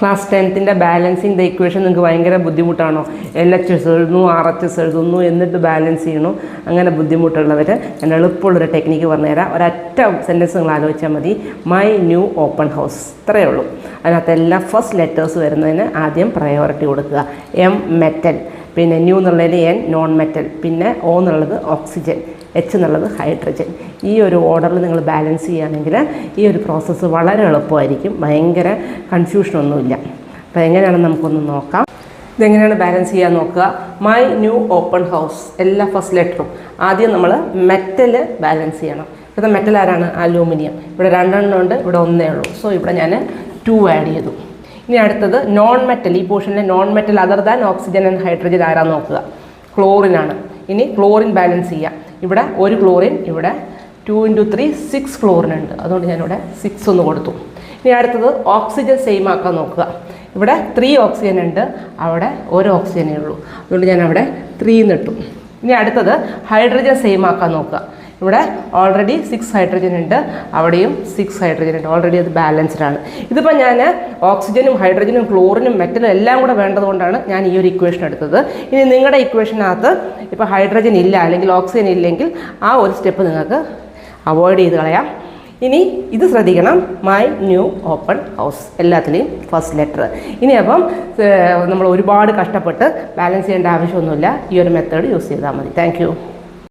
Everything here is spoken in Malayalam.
Class 10th balancing the equation നിങ്ങൾക്ക് ഭയങ്കര ബുദ്ധിമുട്ടാണോ? LHS എഴുതുന്നു, RHS എഴുതുന്നു, എന്നിട്ട് ബാലൻസ് ചെയ്യണു, അങ്ങനെ ബുദ്ധിമുട്ടുള്ളവർ ഞാൻ എളുപ്പമുള്ളൊരു ടെക്നിക്ക് പറഞ്ഞുതരാം. ഒരൊറ്റ സെൻറ്റൻസ് നിങ്ങൾ ആലോചിച്ചാൽ മതി. മൈ ന്യൂ ഓപ്പൺ ഹൗസ്, ഇത്രയേ ഉള്ളൂ. അതിനകത്തെല്ലാം ഫസ്റ്റ് ലെറ്റേഴ്സ് വരുന്നതിന് ആദ്യം പ്രയോറിറ്റി കൊടുക്കുക. M മെറ്റൽ, പിന്നെ ന്യൂ എന്നുള്ളതിന് N നോൺ മെറ്റൽ, പിന്നെ O എന്നുള്ളത് ഓക്സിജൻ, H എന്നുള്ളത് ഹൈഡ്രജൻ. ഈ ഒരു ഓർഡറിൽ നിങ്ങൾ ബാലൻസ് ചെയ്യുകയാണെങ്കിൽ ഈ ഒരു പ്രോസസ്സ് വളരെ എളുപ്പമായിരിക്കും, ഭയങ്കര കൺഫ്യൂഷനൊന്നുമില്ല. അപ്പോൾ എങ്ങനെയാണെന്ന് നമുക്കൊന്ന് നോക്കാം. ഇതെങ്ങനെയാണ് ബാലൻസ് ചെയ്യാൻ നോക്കുക. മൈ ന്യൂ ഓപ്പൺ ഹൗസ്, എല്ലാ ഫസ്റ്റ് ലെറ്ററും ആദ്യം നമ്മൾ മെറ്റൽ ബാലൻസ് ചെയ്യണം. ഇവിടെ മെറ്റൽ ആരാണ്? അലൂമിനിയം. ഇവിടെ 2 ഉണ്ട്, ഇവിടെ 1 ഉള്ളൂ. സോ ഇവിടെ ഞാൻ 2 ആഡ് ചെയ്തു. ഇനി അടുത്തത് നോൺ മെറ്റൽ. ഈ പോർഷനിലെ non metal other than oxygen and hydrogen ആരാന്ന് നോക്കുക. ക്ലോറിനാണ്. ഇനി ക്ലോറിൻ ബാലൻസ് ചെയ്യാം. ഇവിടെ 1 ക്ലോറിൻ, ഇവിടെ 2 × 3 6 ക്ലോറിൻ ഉണ്ട്. അതുകൊണ്ട് ഞാനിവിടെ 6 ഒന്ന് കൊടുത്തു. ഇനി അടുത്തത് ഓക്സിജൻ സെയിം ആക്കാൻ നോക്കുക. ഇവിടെ 3 ഓക്സിജൻ ഉണ്ട്, അവിടെ 1 ഓക്സിജനേ ഉള്ളൂ. അതുകൊണ്ട് ഞാൻ അവിടെ 3 ഇട്ടു. ഇനി അടുത്തത് ഹൈഡ്രജൻ സെയിം ആക്കാൻ നോക്കുക. ഇവിടെ ഓൾറെഡി 6 ഹൈഡ്രജൻ ഉണ്ട്, അവിടെയും 6 ഹൈഡ്രജൻ ഉണ്ട്. ഓൾറെഡി അത് ബാലൻസ്ഡ് ആണ്. ഇതിപ്പോൾ ഞാൻ ഓക്സിജനും ഹൈഡ്രജനും ക്ലോറിനും മെറ്റലും എല്ലാം കൂടെ വേണ്ടതുകൊണ്ടാണ് ഞാൻ ഈ ഒരു ഇക്വേഷൻ എടുത്തത്. ഇനി നിങ്ങളുടെ ഇക്വേഷനകത്ത് ഇപ്പോൾ ഹൈഡ്രജൻ ഇല്ല അല്ലെങ്കിൽ ഓക്സിജൻ ഇല്ലെങ്കിൽ ആ ഒരു സ്റ്റെപ്പ് നിങ്ങൾക്ക് അവോയ്ഡ് ചെയ്ത് കളയാം. ഇനി ഇത് ശ്രദ്ധിക്കണം. മൈ ന്യൂ ഓപ്പൺ ഹൗസ്, എല്ലാത്തിലെയും ഫസ്റ്റ് ലെറ്റർ. ഇനി അപ്പം നമ്മൾ ഒരുപാട് കഷ്ടപ്പെട്ട് ബാലൻസ് ചെയ്യേണ്ട ആവശ്യമൊന്നുമില്ല. ഈ ഒരു മെത്തേഡ് യൂസ് ചെയ്താൽ മതി. താങ്ക്